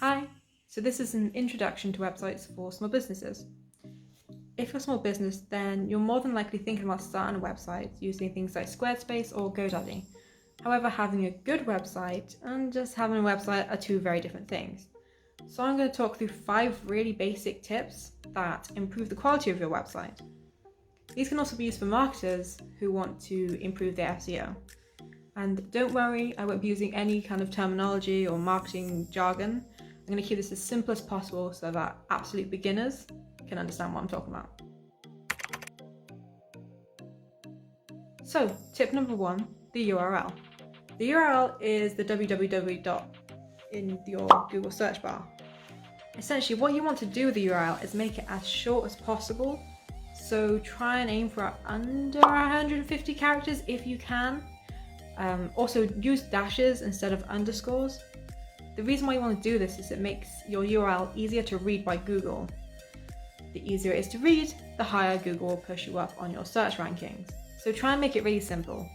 Hi, so this is an introduction to websites for small businesses. If you're a small business, then you're more than likely thinking about starting a website using things like Squarespace or GoDaddy. However, having a good website and just having a website are two very different things. So I'm going to talk through 5 really basic tips that improve the quality of your website. These can also be used for marketers who want to improve their SEO. And don't worry, I won't be using any kind of terminology or marketing jargon. I'm going to keep this as simple as possible so that absolute beginners can understand what I'm talking about. So, tip number 1, the URL. The URL is the www dot in your Google search bar. Essentially, what you want to do with the URL is make it as short as possible. So try and aim for under 150 characters if you can. Also use dashes instead of underscores. The reason why you want to do this is it makes your URL easier to read by Google. The easier it is to read, the higher Google will push you up on your search rankings. So try and make it really simple.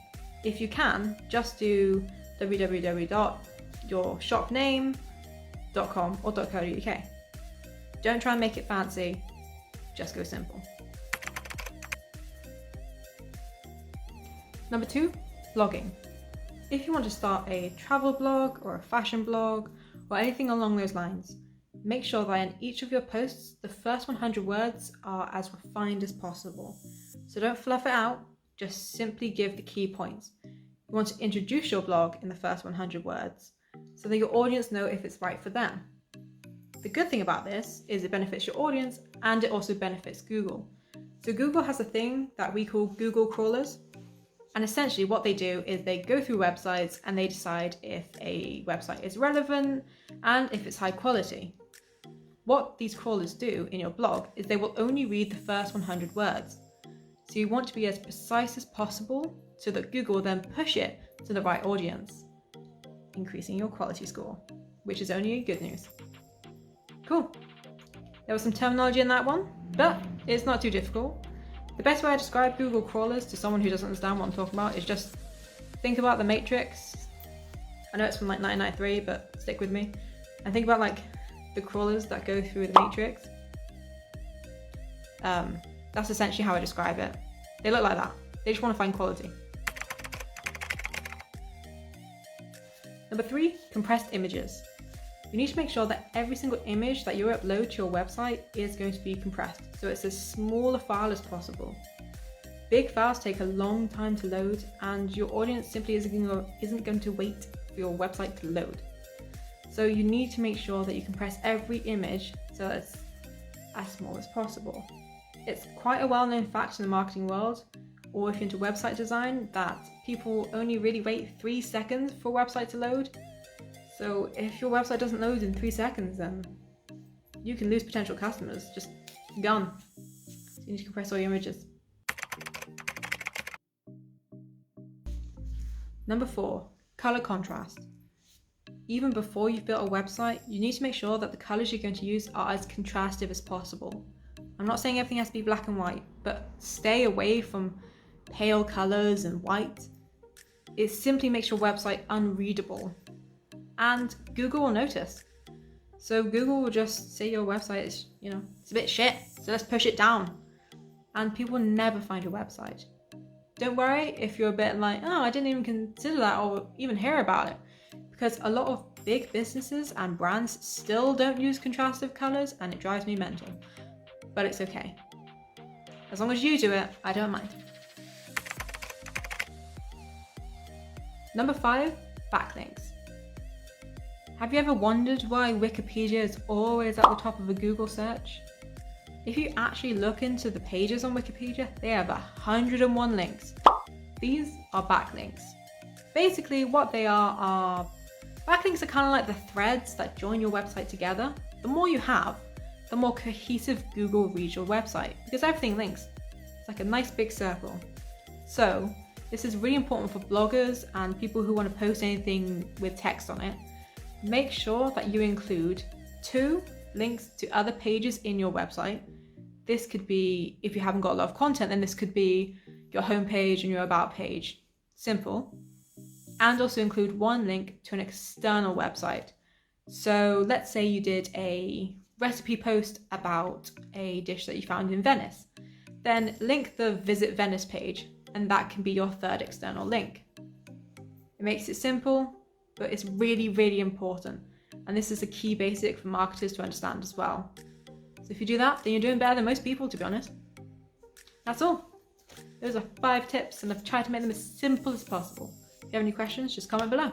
If you can, just do www.yourshopname.com or .co.uk. Don't try and make it fancy, just go simple. Number 2, blogging. If you want to start a travel blog or a fashion blog or anything along those lines, make sure that in each of your posts, the first 100 words are as refined as possible. So don't fluff it out, just simply give the key points. You want to introduce your blog in the first 100 words so that your audience know if it's right for them. The good thing about this is it benefits your audience and it also benefits Google. So Google has a thing that we call Google crawlers. And essentially what they do is they go through websites and they decide if a website is relevant and if it's high quality. What these crawlers do in your blog is they will only read the first 100 words. So you want to be as precise as possible so that Google will then push it to the right audience, increasing your quality score, which is only good news. Cool. There was some terminology in that one, but it's not too difficult. The best way I describe Google crawlers to someone who doesn't understand what I'm talking about is just think about the Matrix. I know it's from like 1993, but stick with me. And think about like the crawlers that go through the Matrix. That's essentially how I describe it. They look like that. They just want to find quality. Number 3, compressed images. You need to make sure that every single image that you upload to your website is going to be compressed, so it's as small a file as possible. Big files take a long time to load, and your audience simply isn't going to wait for your website to load. So you need to make sure that you compress every image so that it's as small as possible. It's quite a well-known fact in the marketing world, or if you're into website design, that people only really wait 3 seconds for a website to load. So if your website doesn't load in 3 seconds, then you can lose potential customers. Just gone. So you need to compress all your images. Number 4, color contrast. Even before you've built a website, you need to make sure that the colors you're going to use are as contrastive as possible. I'm not saying everything has to be black and white, but stay away from pale colors and white. It simply makes your website unreadable. And Google will notice. So Google will just say your website is, it's a bit shit, so let's push it down. And people will never find your website. Don't worry if you're a bit like, oh, I didn't even consider that or even hear about it. Because a lot of big businesses and brands still don't use contrastive colors and it drives me mental. But it's okay. As long as you do it, I don't mind. Number 5, backlinks. Have you ever wondered why Wikipedia is always at the top of a Google search? If you actually look into the pages on Wikipedia, they have 101 links. These are backlinks. Basically, what they are backlinks are kind of like the threads that join your website together. The more you have, the more cohesive Google reads your website because everything links. It's like a nice big circle. So this is really important for bloggers and people who want to post anything with text on it. Make sure that you include 2 links to other pages in your website. This could be, if you haven't got a lot of content, then this could be your homepage and your about page. Simple. And also include 1 link to an external website. So let's say you did a recipe post about a dish that you found in Venice. Then link the Visit Venice page, and that can be your third external link. It makes it simple, but it's really, really important. And this is a key basic for marketers to understand as well. So if you do that, then you're doing better than most people, to be honest. That's all. Those are 5 tips, and I've tried to make them as simple as possible. If you have any questions, just comment below.